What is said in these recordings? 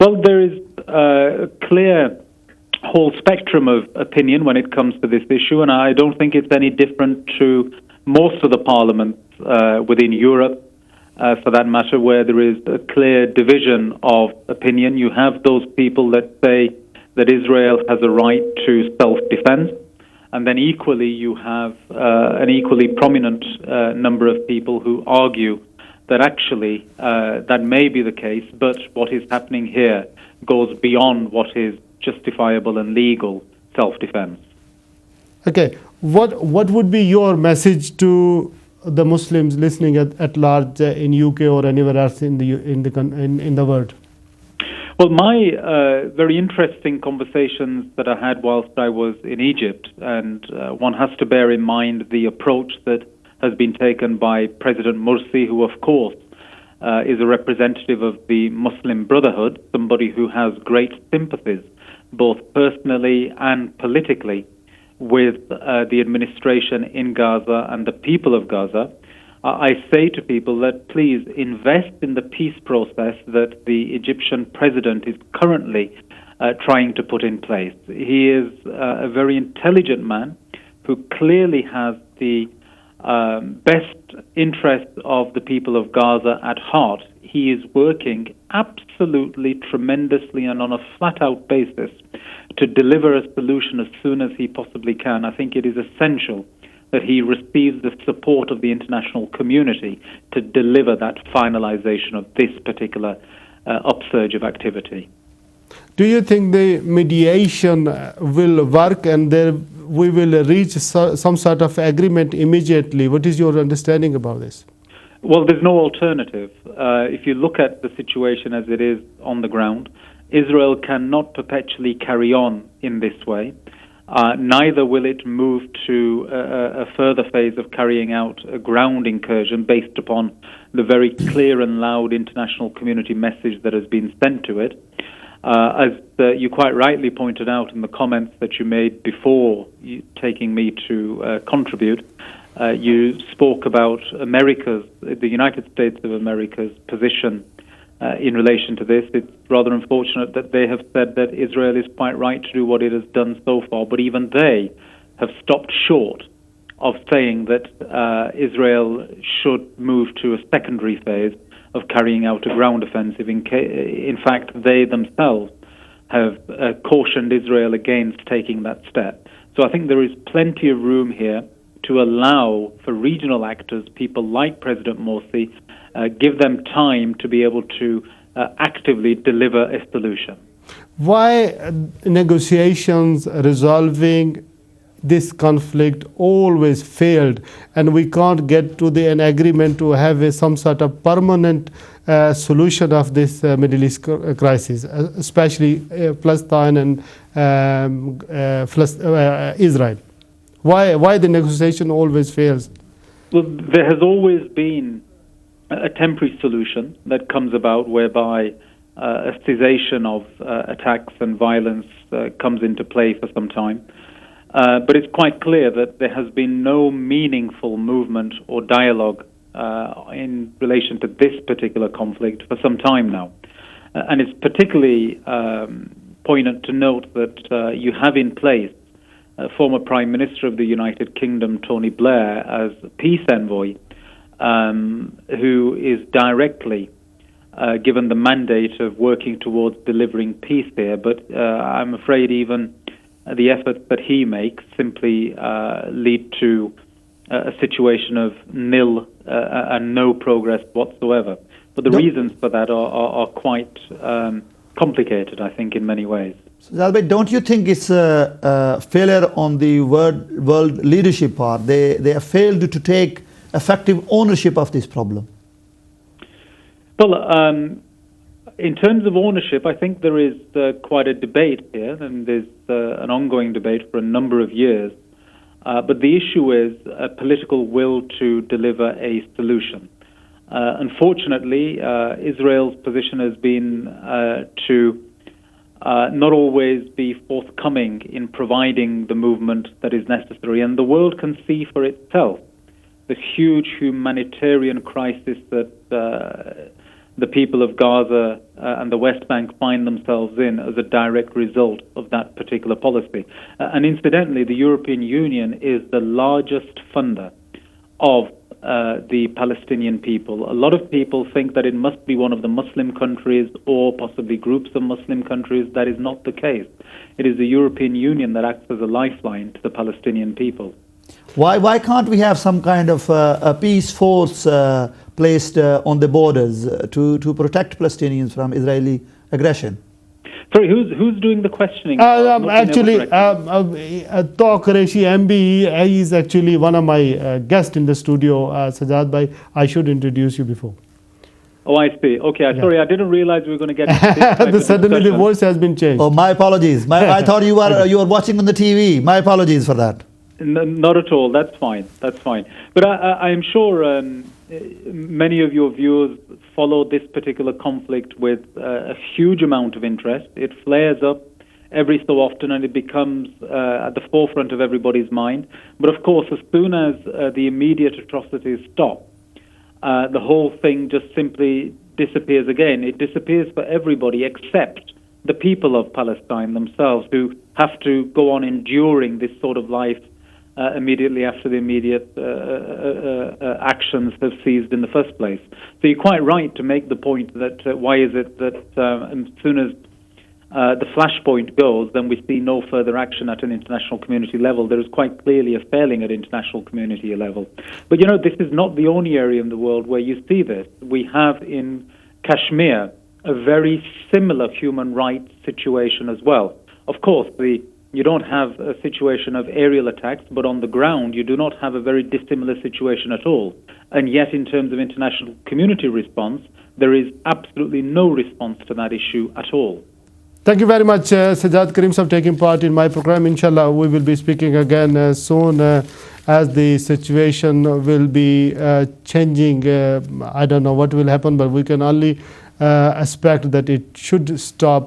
Well, there is a clear whole spectrum of opinion when it comes to this issue, and I don't think it's any different to most of the parliaments within Europe, for that matter, where there is a clear division of opinion. You have those people that say that Israel has a right to self-defense, and then equally you have an equally prominent number of people who argue that actually that may be the case, but what is happening here goes beyond what is justifiable and legal self-defense. Okay, what would be your message to the Muslims listening at large in UK or anywhere else in the world? Well, my very interesting conversations that I had whilst I was in Egypt, and one has to bear in mind the approach that has been taken by President Morsi, who of course is a representative of the Muslim Brotherhood, somebody who has great sympathies, both personally and politically, with the administration in Gaza and the people of Gaza. I say to people that please invest in the peace process that the Egyptian president is currently trying to put in place. He is a very intelligent man who clearly has the best interests of the people of Gaza at heart. He is working absolutely tremendously and on a flat-out basis to deliver a solution as soon as he possibly can. I think it is essential that he receives the support of the international community to deliver that finalization of this particular upsurge of activity. Do you think the mediation will work and we will reach some sort of agreement immediately? What is your understanding about this? Well, there's no alternative. If you look at the situation as it is on the ground, Israel cannot perpetually carry on in this way. Neither will it move to a further phase of carrying out a ground incursion based upon the very clear and loud international community message that has been sent to it. As you quite rightly pointed out in the comments that you made before taking me to contribute, you spoke about the United States of America's position in relation to this. It's rather unfortunate that they have said that Israel is quite right to do what it has done so far, but even they have stopped short of saying that Israel should move to a secondary phase of carrying out a ground offensive. In fact, they themselves have cautioned Israel against taking that step. So I think there is plenty of room here to allow for regional actors, people like President Morsi, give them time to be able to actively deliver a solution. Why negotiations resolving this conflict always failed, and we can't get to an agreement to have some sort of permanent solution of this Middle East crisis, especially Palestine and Israel? Why the negotiation always fails? Well, there has always been a temporary solution that comes about whereby a cessation of attacks and violence comes into play for some time. But it's quite clear that there has been no meaningful movement or dialogue in relation to this particular conflict for some time now. And it's particularly poignant to note that you have in place former Prime Minister of the United Kingdom, Tony Blair, as peace envoy, who is directly given the mandate of working towards delivering peace here. But I'm afraid even the efforts that he makes simply lead to a situation of nil and no progress whatsoever. But the reasons for that are quite complicated, I think, in many ways. So, Zalbay, don't you think it's a failure on the world leadership part? They have failed to take effective ownership of this problem. Well, in terms of ownership, I think there is quite a debate here, and there's an ongoing debate for a number of years. But the issue is a political will to deliver a solution. Unfortunately, Israel's position has been to not always be forthcoming in providing the movement that is necessary. And the world can see for itself the huge humanitarian crisis that the people of Gaza and the West Bank find themselves in as a direct result of that particular policy. And incidentally, the European Union is the largest funder of the Palestinian people. A lot of people think that it must be one of the Muslim countries or possibly groups of Muslim countries. That is not the case. It is the European Union that acts as a lifeline to the Palestinian people. Why can't we have some kind of a peace force placed on the borders to protect Palestinians from Israeli aggression? Sorry, who's doing the questioning? Actually, Tawq Qureshi MB, he is actually one of my guests in the studio. Sajjad bhai, I should introduce you before. Oh, I see. Okay, sorry, I didn't realize we were going to get into this. Suddenly the voice has been changed. Oh, my apologies. I thought you were watching on the TV. My apologies for that. Not at all. That's fine. That's fine. But I am sure many of your viewers follow this particular conflict with a huge amount of interest. It flares up every so often and it becomes at the forefront of everybody's mind. But of course, as soon as the immediate atrocities stop, the whole thing just simply disappears again. It disappears for everybody except the people of Palestine themselves, who have to go on enduring this sort of life immediately after the immediate actions have ceased in the first place. So you're quite right to make the point that why is it that as soon as the flashpoint goes, then we see no further action at an international community level. There is quite clearly a failing at international community level. But you know, this is not the only area in the world where you see this. We have in Kashmir a very similar human rights situation as well. Of course, you don't have a situation of aerial attacks, but on the ground you do not have a very dissimilar situation at all. And yet, in terms of international community response, there is absolutely no response to that issue at all. Thank you very much, Sajjad Karim, for taking part in my program. Inshallah, we will be speaking again soon as the situation will be changing. I don't know what will happen, but we can only expect that it should stop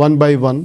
1 by 1.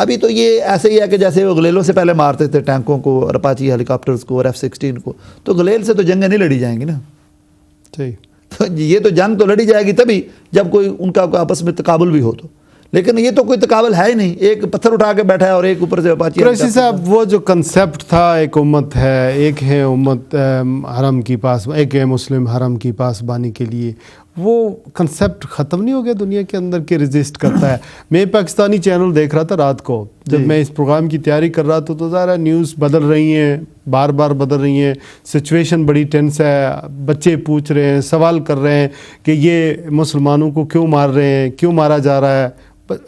ابھی تو یہ ایسے ہی ہے کہ جیسے وہ گلیلوں سے پہلے مارتے تھے ٹینکوں کو اور اپاچی ہیلی کاپٹرز کو اور F-16 کو، تو گلیل سے تو جنگیں نہیں لڑی جائیں گی نا. صحیح. تو یہ تو جنگ تو لڑی جائے گی تبھی جب کوئی ان کا آپس میں تقابل بھی ہو تو، لیکن یہ تو کوئی تقابل ہے ہی نہیں. ایک پتھر اٹھا کے بیٹھا ہے اور ایک اوپر سے اپاچی. قریشی صاحب وہ جو کنسیپٹ تھا ایک امت ہے، ایک ہے امت حرم کی پاس، ایک ہے مسلم حرم کی پاسبانی کے لیے، وہ کنسیپٹ ختم نہیں ہو گیا دنیا کے اندر کہ ریزسٹ کرتا ہے؟ میں پاکستانی چینل دیکھ رہا تھا رات کو جب میں اس پروگرام کی تیاری کر رہا تھا، تو ظاہر ہے نیوز بدل رہی ہیں، بار بار بدل رہی ہیں، سچویشن بڑی ٹینس ہے، بچے پوچھ رہے ہیں، سوال کر رہے ہیں کہ یہ مسلمانوں کو کیوں مار رہے ہیں، کیوں مارا جا رہا ہے.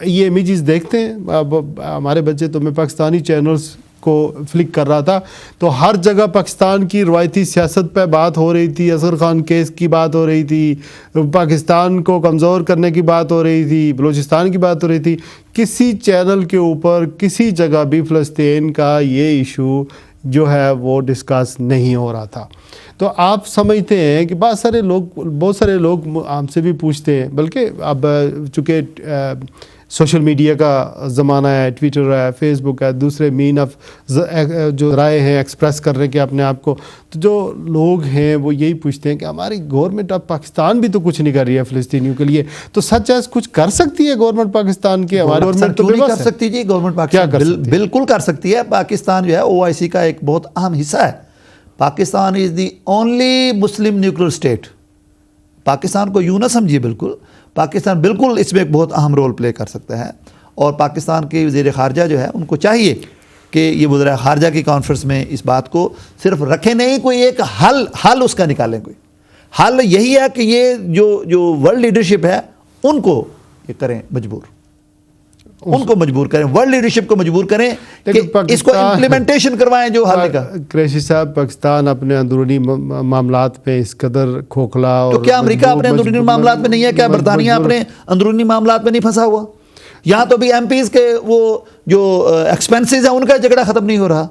یہ امیجز دیکھتے ہیں اب ہمارے بچے. تو میں پاکستانی چینلز کو فلک کر رہا تھا تو ہر جگہ پاکستان کی روایتی سیاست پہ بات ہو رہی تھی، اظہر خان کیس کی بات ہو رہی تھی، پاکستان کو کمزور کرنے کی بات ہو رہی تھی، بلوچستان کی بات ہو رہی تھی. کسی چینل کے اوپر کسی جگہ بھی فلسطین کا یہ ایشو جو ہے وہ ڈسکس نہیں ہو رہا تھا. تو آپ سمجھتے ہیں کہ بہت سارے لوگ ہم سے بھی پوچھتے ہیں، بلکہ اب چونکہ سوشل میڈیا کا زمانہ ہے، ٹویٹر ہے، فیس بک ہے، دوسرے مین آف جو رائے ہیں ایکسپریس کر رہے ہیں کہ اپنے آپ کو، تو جو لوگ ہیں وہ یہی پوچھتے ہیں کہ ہماری گورنمنٹ آف پاکستان بھی تو کچھ نہیں کر رہی ہے فلسطینیوں کے لیے. تو سچ ہے کچھ کر سکتی ہے گورنمنٹ پاکستان کی؟ ہماری گورنمنٹ تو نہیں کر سکتی جی. گورنمنٹ پاکستان بالکل کر سکتی ہے. پاکستان جو ہے OIC کا ایک بہت اہم حصہ ہے. Pakistan is the only Muslim nuclear state. Pakistan کو یوں نہ سمجھیے، بالکل پاکستان بالکل اس میں ایک بہت اہم رول پلے کر سکتا ہے. اور پاکستان کے وزیر خارجہ جو ہے ان کو چاہیے کہ یہ وزراء خارجہ کی کانفرنس میں اس بات کو صرف رکھیں نہیں، کوئی ایک حل اس کا نکالیں. کوئی حل یہی ہے کہ یہ جو ورلڈ لیڈرشپ ہے ان کو یہ کریں مجبور، ان کو مجبور کریں، ورلڈ لیڈرشپ کو مجبور کریں کہ اس کو امپلیمنٹیشن کروائیں جو حل کا. قریشی صاحب پاکستان اپنے اندرونی معاملات پہ اس قدر کھوکھلا، تو کیا امریکہ اپنے اندرونی معاملات میں نہیں ہے؟ کیا برطانیہ اپنے اندرونی معاملات میں نہیں پھنسا ہوا؟ یہاں تو بھی MPs کے وہ جو ایکسپینسز ہیں ان کا جھگڑا ختم نہیں ہو رہا.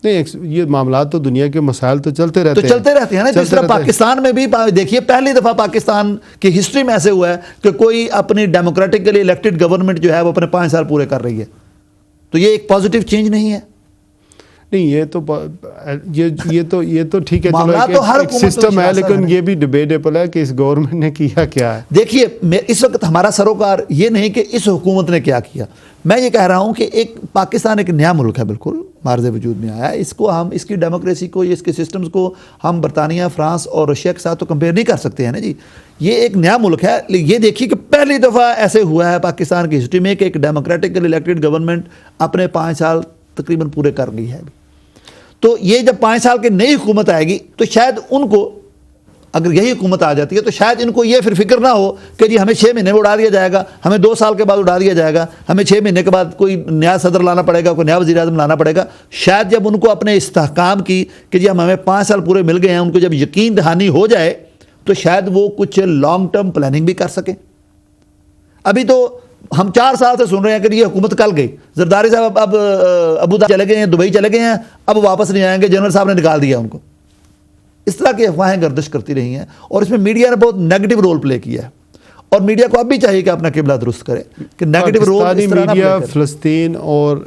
نہیں، یہ معاملات تو دنیا کے مسائل تو چلتے رہتے ہیں نا. جس طرح پاکستان میں بھی دیکھیے پہلی دفعہ پاکستان کی ہسٹری میں ایسے ہوا ہے کہ کوئی اپنی ڈیموکریٹکلی الیکٹڈ گورنمنٹ جو ہے وہ اپنے 5 سال پورے کر رہی ہے. تو یہ ایک پازیٹیو چینج نہیں ہے؟ نہیں، یہ تو ٹھیک ہے، چلو ایک سسٹم ہے، لیکن یہ بھی ڈیبیٹیبل ہے کہ اس گورنمنٹ نے کیا کیا ہے. دیکھیے اس وقت ہمارا سروکار یہ نہیں کہ اس حکومت نے کیا کیا. میں یہ کہہ رہا ہوں کہ ایک پاکستان ایک نیا ملک ہے، بالکل مارز وجود میں آیا ہے. اس کو ہم اس کی ڈیموکریسی کو، اس کے سسٹمز کو ہم برطانیہ، فرانس اور رشیا کے ساتھ تو کمپیئر نہیں کر سکتے ہیں نا جی. یہ ایک نیا ملک ہے. یہ دیکھیے کہ پہلی دفعہ ایسے ہوا ہے پاکستان کی ہسٹری میں کہ ایک ڈیموکریٹکلی الیکٹڈ گورنمنٹ اپنے 5 سال تقریباً پورے کر گئی ہے. تو یہ جب 5 سال کی نئی حکومت آئے گی تو شاید ان کو، اگر یہی حکومت آ جاتی ہے تو شاید ان کو یہ پھر فکر نہ ہو کہ جی ہمیں 6 مہینے میں اڑا دیا جائے گا، ہمیں 2 سال کے بعد اڑا دیا جائے گا، ہمیں 6 مہینے کے بعد کوئی نیا صدر لانا پڑے گا، کوئی نیا وزیر اعظم لانا پڑے گا. شاید جب ان کو اپنے استحکام کی کہ جی ہمیں 5 سال پورے مل گئے ہیں، ان کو جب یقین دہانی ہو جائے تو شاید وہ کچھ لانگ ٹرم پلاننگ بھی کر سکیں. ابھی تو ہم 4 سال سے سن رہے ہیں کہ یہ حکومت کل گئی، زرداری صاحب اب ابو دھابی چلے گئے ہیں، دبئی چلے گئے ہیں، اب واپس نہیں آئیں گے، جنرل صاحب نے نکال دیا ان کو. اس طرح کی افواہیں گردش کرتی رہی ہیں اور اس میں میڈیا نے بہت نیگیٹو رول پلے کیا ہے. اور میڈیا کو اب بھی چاہیے کہ اپنا قبلہ درست کرے کہ نیگیٹو رول اس طرح نہ میڈیا فلسطین اور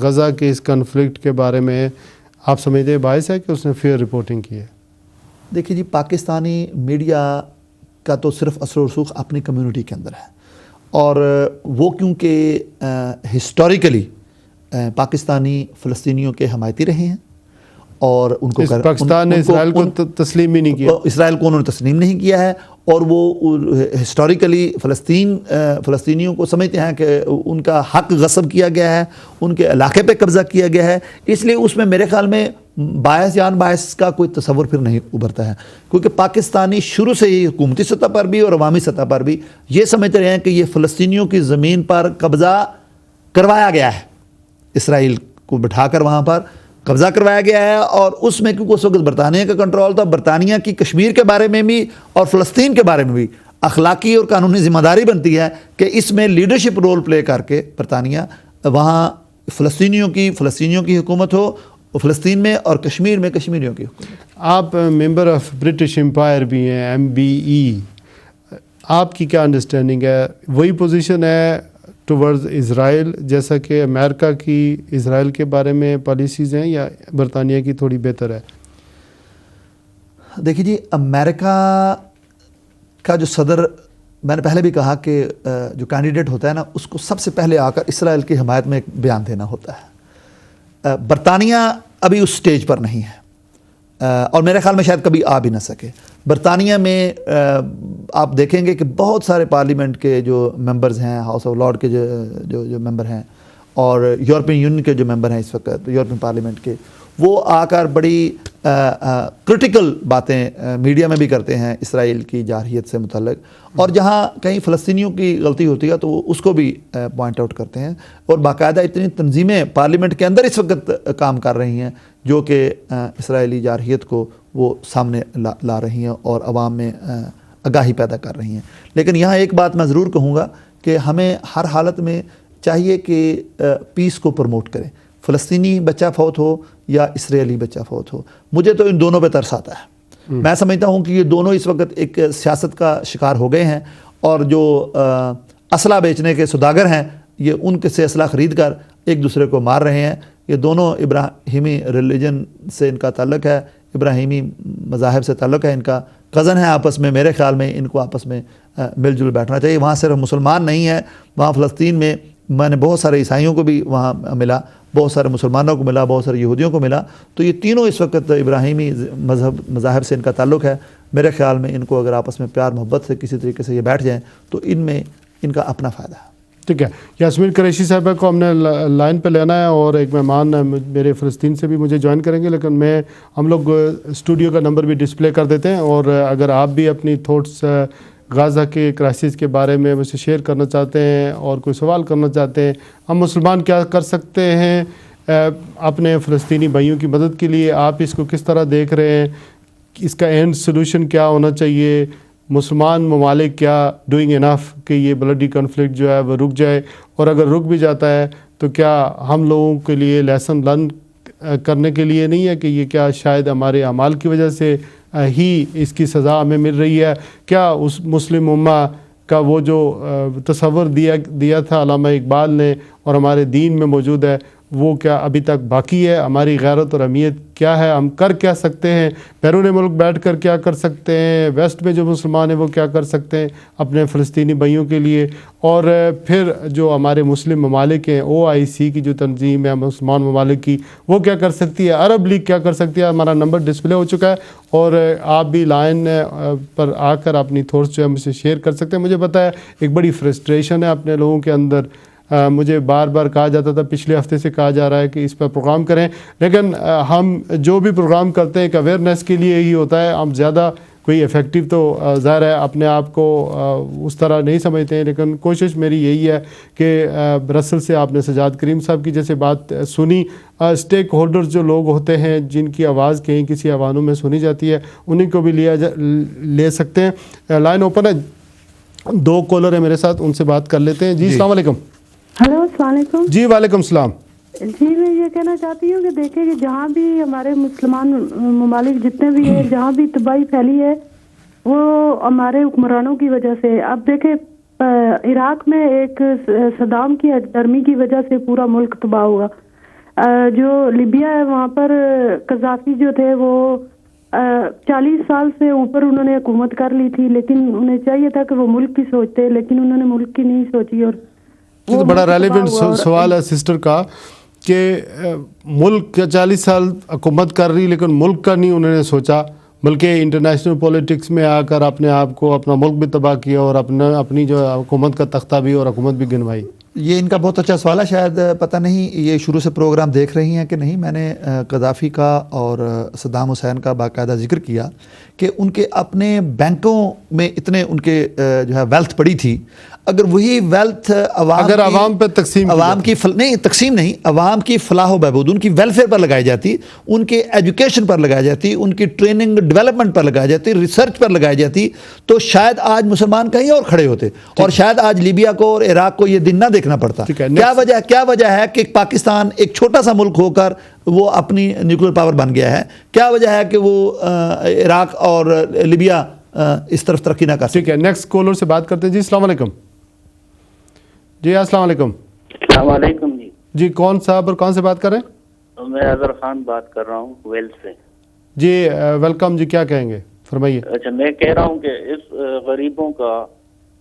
غزہ کے اس کنفلکٹ کے بارے میں آپ سمجھتے ہیں باعث ہے کہ اس نے فیئر رپورٹنگ کی ہے؟ دیکھیے جی، پاکستانی میڈیا کا تو صرف اثر و رسوخ اپنی کمیونٹی کے اندر ہے، اور وہ کیونکہ ہسٹوریکلی پاکستانی فلسطینیوں کے حمایتی رہے ہیں اور ان کو پاکستان نے اسرائیل کو تسلیم ہی نہیں کیا، اسرائیل کو انہوں نے تسلیم نہیں کیا ہے، اور وہ ہسٹوریکلی فلسطینیوں کو سمجھتے ہیں کہ ان کا حق غصب کیا گیا ہے، ان کے علاقے پہ قبضہ کیا گیا ہے. اس لیے اس میں میرے خیال میں باعث یا ان باعث کا کوئی تصور پھر نہیں ابھرتا ہے، کیونکہ پاکستانی شروع سے ہی حکومتی سطح پر بھی اور عوامی سطح پر بھی یہ سمجھتے رہے ہیں کہ یہ فلسطینیوں کی زمین پر قبضہ کروایا گیا ہے، اسرائیل کو بٹھا کر وہاں پر قبضہ کروایا گیا ہے. اور اس میں کیونکہ اس وقت برطانیہ کا کنٹرول تھا، برطانیہ کی کشمیر کے بارے میں بھی اور فلسطین کے بارے میں بھی اخلاقی اور قانونی ذمہ داری بنتی ہے کہ اس میں لیڈرشپ رول پلے کر کے برطانیہ وہاں فلسطینیوں کی حکومت ہو فلسطین میں، اور کشمیر میں کشمیریوں کی حکومت. آپ ممبر آف برٹش امپائر بھی ہیں، MBE، آپ کی کیا انڈرسٹینڈنگ ہے؟ وہی پوزیشن ہے ٹورڈز اسرائیل، جیسا کہ امریکہ کی اسرائیل کے بارے میں پالیسیز ہیں، یا برطانیہ کی تھوڑی بہتر ہے؟ دیکھیے جی، امریکہ کا جو صدر، میں نے پہلے بھی کہا کہ جو کینڈیڈیٹ ہوتا ہے نا، اس کو سب سے پہلے آ کر اسرائیل کی حمایت میں ایک بیان دینا ہوتا ہے. برطانیہ ابھی اس سٹیج پر نہیں ہے، اور میرے خیال میں شاید کبھی آ بھی نہ سکے. برطانیہ میں آپ دیکھیں گے کہ بہت سارے پارلیمنٹ کے جو ممبرز ہیں، ہاؤس آف لارڈ کے جو ممبر ہیں، اور یورپین یونین کے جو ممبر ہیں اس وقت یورپین پارلیمنٹ کے، وہ آ کر بڑی کرٹیکل باتیں میڈیا میں بھی کرتے ہیں اسرائیل کی جارحیت سے متعلق، اور جہاں کہیں فلسطینیوں کی غلطی ہوتی ہے تو وہ اس کو بھی پوائنٹ آؤٹ کرتے ہیں. اور باقاعدہ اتنی تنظیمیں پارلیمنٹ کے اندر اس وقت کام کر رہی ہیں جو کہ اسرائیلی جارحیت کو وہ سامنے لا رہی ہیں اور عوام میں آگاہی پیدا کر رہی ہیں. لیکن یہاں ایک بات میں ضرور کہوں گا کہ ہمیں ہر حالت میں چاہیے کہ پیس کو پروموٹ کریں، فلسطینی بچہ فوت ہو یا اسرائیلی بچہ فوت ہو. مجھے تو ان دونوں پہ ترس آتا ہے. میں سمجھتا ہوں کہ یہ دونوں اس وقت ایک سیاست کا شکار ہو گئے ہیں، اور جو اسلحہ بیچنے کے سوداگر ہیں یہ ان کے سے اسلحہ خرید کر ایک دوسرے کو مار رہے ہیں. یہ دونوں ابراہیمی ریلیجن سے ان کا تعلق ہے، ابراہیمی مذاہب سے تعلق ہے، ان کا کزن ہے آپس میں. میرے خیال میں ان کو آپس میں مل جل بیٹھنا چاہیے. وہاں صرف مسلمان نہیں ہیں، وہاں فلسطین میں نے بہت سارے عیسائیوں کو بھی وہاں ملا، بہت سارے مسلمانوں کو ملا، بہت سارے یہودیوں کو ملا. تو یہ تینوں اس وقت ابراہیمی مذاہب سے ان کا تعلق ہے. میرے خیال میں ان کو اگر آپس میں پیار محبت سے کسی طریقے سے یہ بیٹھ جائیں تو ان میں ان کا اپنا فائدہ ہے. ٹھیک ہے، یاسمین قریشی صاحبہ کو ہم نے لائن پہ لینا ہے، اور ایک مہمان میرے فلسطین سے بھی مجھے جوائن کریں گے، لیکن ہم لوگ اسٹوڈیو کا نمبر بھی ڈسپلے کر دیتے ہیں. اور اگر آپ بھی اپنی تھوٹس غازہ کے کرائسس کے بارے میں مجھ سے شیئر کرنا چاہتے ہیں اور کوئی سوال کرنا چاہتے ہیں، ہم مسلمان کیا کر سکتے ہیں اپنے فلسطینی بھائیوں کی مدد کے لیے، آپ اس کو کس طرح دیکھ رہے ہیں، اس کا اینڈ سلوشن کیا ہونا چاہیے، مسلمان ممالک کیا ڈوئنگ انف کہ یہ بلڈی کنفلکٹ جو ہے وہ رک جائے، اور اگر رک بھی جاتا ہے تو کیا ہم لوگوں کے لیے لیسن لرن کرنے کے لیے نہیں ہے کہ یہ کیا شاید ہمارے اعمال کی وجہ سے ہی اس کی سزا ہمیں مل رہی ہے؟ کیا اس مسلم امہ کا وہ جو تصور دیا تھا علامہ اقبال نے اور ہمارے دین میں موجود ہے، وہ کیا ابھی تک باقی ہے؟ ہماری غیرت اور اہمیت کیا ہے؟ ہم کر کیا سکتے ہیں؟ بیرون ملک بیٹھ کر کیا کر سکتے ہیں؟ ویسٹ میں جو مسلمان ہیں وہ کیا کر سکتے ہیں اپنے فلسطینی بھائیوں کے لیے؟ اور پھر جو ہمارے مسلم ممالک ہیں، OIC کی جو تنظیم ہے مسلمان ممالک کی، وہ کیا کر سکتی ہے؟ عرب لیگ کیا کر سکتی ہے؟ ہمارا نمبر ڈسپلے ہو چکا ہے، اور آپ بھی لائن پر آ کر اپنی تھوٹس جو ہے مجھ سے شیئر کر سکتے ہیں. مجھے پتہ ہے ایک بڑی فرسٹریشن ہے اپنے لوگوں کے اندر. مجھے بار بار کہا جاتا تھا، پچھلے ہفتے سے کہا جا رہا ہے کہ اس پر پروگرام کریں، لیکن ہم جو بھی پروگرام کرتے ہیں ایک اویئرنیس کے لیے ہی ہوتا ہے. ہم زیادہ کوئی افیکٹو تو ظاہر ہے اپنے آپ کو اس طرح نہیں سمجھتے ہیں، لیکن کوشش میری یہی ہے کہ برسل سے آپ نے سجاد کریم صاحب کی جیسے بات سنی، اسٹیک ہولڈرز جو لوگ ہوتے ہیں جن کی آواز کہیں کسی ایوانوں میں سنی جاتی ہے، انہیں کو بھی لے سکتے ہیں. لائن اوپن ہے، 2 کالر ہیں میرے ساتھ، ان سے بات کر لیتے ہیں. جی السلام علیکم. ہلو السلام علیکم. جی وعلیکم السلام. جی میں یہ کہنا چاہتی ہوں کہ دیکھیں کہ جہاں بھی ہمارے مسلمان ممالک جتنے بھی ہیں، جہاں بھی تباہی پھیلی ہے وہ ہمارے حکمرانوں کی وجہ سے. اب دیکھیں عراق میں ایک صدام کی درمی کی وجہ سے پورا ملک تباہ ہوا. جو لیبیا ہے وہاں پر قذافی جو تھے وہ 40 سال سے اوپر انہوں نے حکومت کر لی تھی، لیکن انہیں چاہیے تھا کہ وہ ملک کی سوچتے، لیکن انہوں نے ملک کی نہیں سوچی. اور تو بڑا ریلیونٹ سوال ہے سسٹر کا کہ ملک 40 سال حکومت کر رہی لیکن ملک کا نہیں انہوں نے سوچا، بلکہ انٹرنیشنل پولیٹکس میں آ کر اپنے آپ کو اپنا ملک بھی تباہ کیا اور اپنی جو حکومت کا تختہ بھی اور حکومت بھی گنوائی. یہ ان کا بہت اچھا سوال ہے. شاید پتہ نہیں یہ شروع سے پروگرام دیکھ رہی ہیں کہ نہیں. میں نے قذافی کا اور صدام حسین کا باقاعدہ ذکر کیا کہ ان کے اپنے بینکوں میں اتنے ان کے جو ہے ویلتھ پڑی تھی. اگر وہی ویلتھ عوام پہ تقسیم عوام کی فلاح و بہبود، ان کی ویلفیئر پر لگائی جاتی، ان کے ایجوکیشن پر لگائی جاتی، ان کی ٹریننگ ڈیولپمنٹ پر لگائی جاتی، ریسرچ پر لگائی جاتی، تو شاید آج مسلمان کہیں اور کھڑے ہوتے، اور شاید آج لیبیا کو اور عراق کو یہ دن نہ دیکھنا پڑتا. کیا وجہ ہے کہ پاکستان ایک چھوٹا سا ملک ہو کر وہ اپنی نیوکلیر پاور بن گیا ہے؟ کیا وجہ ہے کہ وہ عراق اور لیبیا اس طرف ترقی نہ کر سکے؟ ٹھیک ہے، نیکسٹ کالر سے بات کرتے ہیں. جی السلام علیکم. جی السلام علیکم. السلام علیکم جی. جی کون صاحب اور کون سے بات کر رہے ہیں؟ میں اظہر خان بات کر رہا ہوں ویلز سے. جی ویلکم جی, کیا کہیں گے فرمائیے. اچھا, میں کہہ رہا ہوں کہ اس غریبوں کا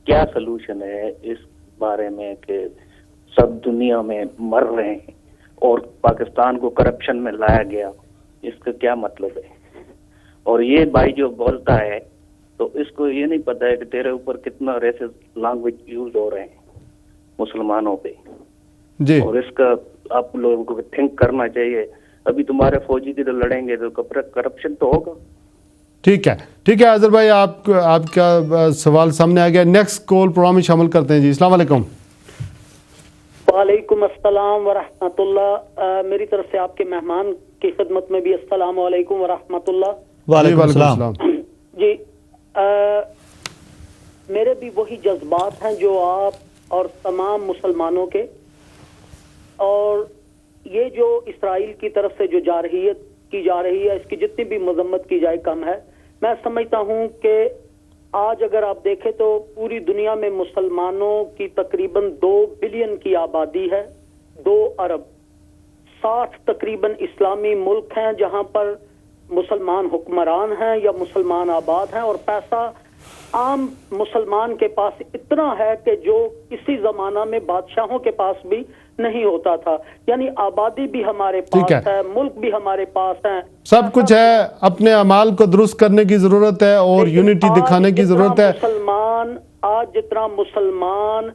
کیا سلوشن ہے اس بارے میں کہ سب دنیا میں مر رہے ہیں اور پاکستان کو کرپشن میں لایا گیا, اس کا کیا مطلب ہے؟ اور یہ بھائی جو بولتا ہے تو اس کو یہ نہیں پتا ہے کہ تیرے اوپر کتنا ریسسٹ لینگویج یوز ہو رہے ہیں مسلمانوں پہ جی, اور اس کا آپ لوگوں کو تھنک کرنا چاہیے. ابھی تمہارے فوجی کی تو لڑیں گے تو کرپشن تو ہوگا. ٹھیک ہے اظہر بھائی, آپ کا سوال سامنے آ گیا. نیکسٹ کال پروگرام میں شامل کرتے ہیں. جی السلام علیکم. وعلیکم السلام ورحمۃ اللہ. میری طرف سے آپ کے مہمان کی خدمت میں بھی السلام علیکم ورحمۃ اللہ. وعلیکم السلام. جی میرے بھی وہی جذبات ہیں جو آپ اور تمام مسلمانوں کے, اور یہ جو اسرائیل کی طرف سے جو کی جا رہی ہے اس کی جتنی بھی مذمت کی جائے کم ہے. میں سمجھتا ہوں کہ آج اگر آپ دیکھیں تو پوری دنیا میں مسلمانوں کی تقریباً 2 بلین کی آبادی ہے, 2 ارب. 60 تقریباً اسلامی ملک ہیں جہاں پر مسلمان حکمران ہیں یا مسلمان آباد ہیں, اور پیسہ عام مسلمان کے پاس اتنا ہے کہ جو کسی زمانہ میں بادشاہوں کے پاس بھی نہیں ہوتا تھا. یعنی آبادی بھی ہمارے پاس ہے, ملک بھی ہمارے پاس ہے, سب کچھ ہے. اپنے اعمال کو درست کرنے کی ضرورت ہے اور یونٹی دکھانے کی ضرورت ہے. آج جتنا مسلمان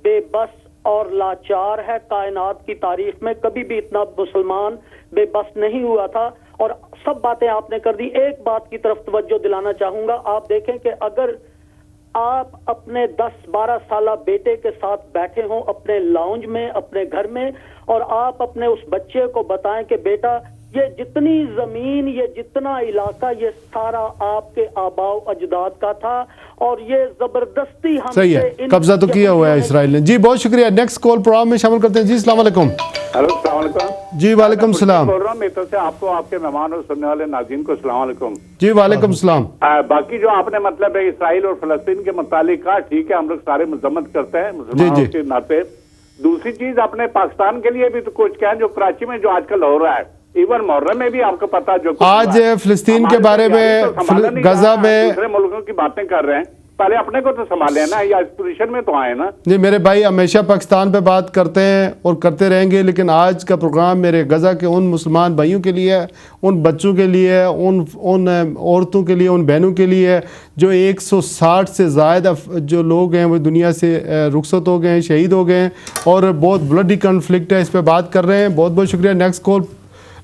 بے بس اور لاچار ہے کائنات کی تاریخ میں کبھی بھی اتنا مسلمان بے بس نہیں ہوا تھا. اور سب باتیں آپ نے کر دی. ایک بات کی طرف توجہ دلانا چاہوں گا. آپ دیکھیں کہ اگر آپ اپنے 10-12 سالہ بیٹے کے ساتھ بیٹھے ہوں اپنے لاؤنج میں اپنے گھر میں, اور آپ اپنے اس بچے کو بتائیں کہ بیٹا یہ جتنی زمین, یہ جتنا علاقہ, یہ سارا آپ کے آباء و اجداد کا تھا اور یہ زبردستی ہم صحیح ہے, قبضہ تو کیا ہوا ہے اسرائیل نے. جی بہت شکریہ. نیکسٹ کال پروگرام میں شامل کرتے ہیں. جی السلام علیکم. ہلو السلام علیکم. جی وعلیکم السلام. بول رہا ہوں میری طرف سے آپ کو, آپ کے مہمان اور سننے والے ناظرین کو السلام علیکم. جی وعلیکم السلام. باقی جو آپ نے مطلب ہے اسرائیل اور فلسطین کے متعلق کہا, ٹھیک ہے, ہم لوگ سارے مذمت کرتے ہیں مسلمانوں کے ناطے. دوسری چیز اپنے پاکستان کے لیے بھی تو کچھ کہیں جو کراچی میں جو آج کل ہو رہا ہے, ایون محرم میں بھی آپ کو پتا جو آج فلسطین کے بارے میں, غزہ میں دوسرے ملکوں کی باتیں کر رہے ہیں, پہلے اپنے کو تو سنبھالے نا, یا اس پوزیشن میں تو آئے نا. جی میرے بھائی ہمیشہ پاکستان پہ بات کرتے ہیں اور کرتے رہیں گے, لیکن آج کا پروگرام میرے غزہ کے ان مسلمان بھائیوں کے لیے, ان بچوں کے لیے, ان عورتوں کے لیے, ان بہنوں کے لیے جو 160 سے زائد جو لوگ ہیں وہ دنیا سے رخصت ہو گئے ہیں, شہید ہو گئے ہیں, اور بہت بلڈی کنفلکٹ ہے, اس پہ بات کر رہے ہیں. بہت بہت شکریہ. Next call,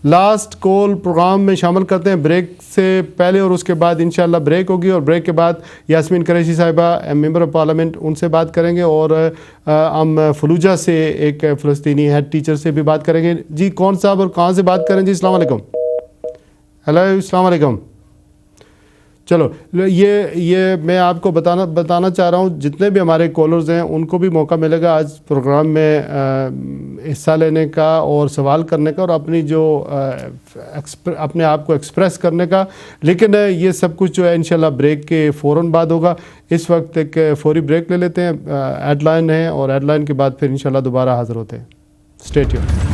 last call program میں شامل کرتے ہیں. بریک سے پہلے اور اس کے بعد انشاءاللہ بریک ہوگی, اور بریک کے بعد یاسمین قریشی صاحبہ ممبر آف پارلیمنٹ ان سے بات کریں گے, اور ہم فلوجہ سے ایک فلسطینی ہیڈ ٹیچر سے بھی بات کریں گے. جی کون صاحب اور کہاں سے بات کریں؟ جی السلام علیکم. ہیلو السلام علیکم. چلو یہ میں آپ کو بتانا چاہ رہا ہوں, جتنے بھی ہمارے کالرز ہیں ان کو بھی موقع ملے گا آج پروگرام میں حصہ لینے کا اور سوال کرنے کا اور اپنی جو اپنے آپ کو ایکسپریس کرنے کا. لیکن یہ سب کچھ جو ہے انشاءاللہ بریک کے فوراً بعد ہوگا. اس وقت ایک فوری بریک لے لیتے ہیں, ایڈ لائن ہے, اور ایڈ لائن کے بعد پھر انشاءاللہ دوبارہ حاضر ہوتے ہیں. Stay tuned.